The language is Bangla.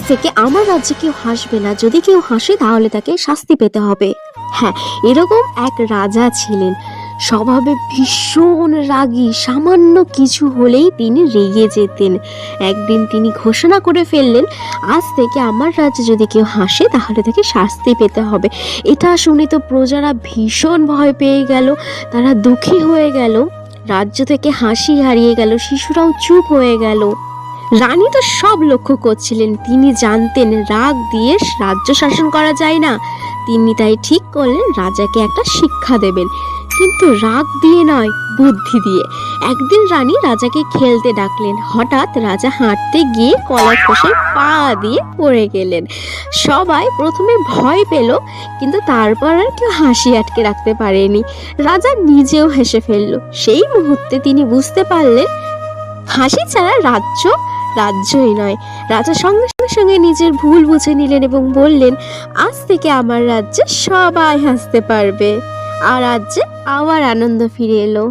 থেকে আমার রাজ্যে কেউ হাসবে না, যদি কেউ হাসে তাহলে তাকে শাস্তি পেতে হবে। হ্যাঁ, এরকম এক রাজা ছিলেন, স্বভাবে ভীষণ রাগী, সামান্য কিছু হলেই তিনি রেগে যেতেন। একদিন তিনি ঘোষণা করে ফেললেন, আজ থেকে আমার রাজ্যে যদি কেউ হাসে তাহলে তাকে শাস্তি পেতে হবে। এটা শুনে তো প্রজারা ভীষণ ভয় পেয়ে গেল, তারা দুঃখী হয়ে গেল, রাজ্য থেকে হাসি হারিয়ে গেল, শিশুরাও চুপ হয়ে গেল। রানী তো সব লক্ষ্য করছিলেন, তিনি জানতেন রাগ দিয়ে রাজ্য শাসন করা যায় না। তিনি তাই ঠিক করলেন রাজাকে একটা শিক্ষা দেবেন, কিন্তু রাগ দিয়ে নয়, বুদ্ধি দিয়ে। একদিন রানী রাজাকে খেলতে ডাকলেন। হঠাৎ রাজা হাঁটতে গিয়ে কলার খোসায় পা দিয়ে পড়ে গেলেন। সবাই প্রথমে ভয় পেল, কিন্তু তারপর আর কেউ হাসি আটকে রাখতে পারেনি। রাজা নিজেও হেসে ফেলল। সেই মুহূর্তে তিনি বুঝতে পারলেন হাসি ছাড়া রাজ্যই নয়। রাজা সঙ্গে সঙ্গে নিজের ভুল বুঝে নিলেন এবং বললেন, আজ থেকে আমার রাজ্যে সবাই হাসতে পারবে। আর রাজ্যে আবার আনন্দ ফিরে এলো।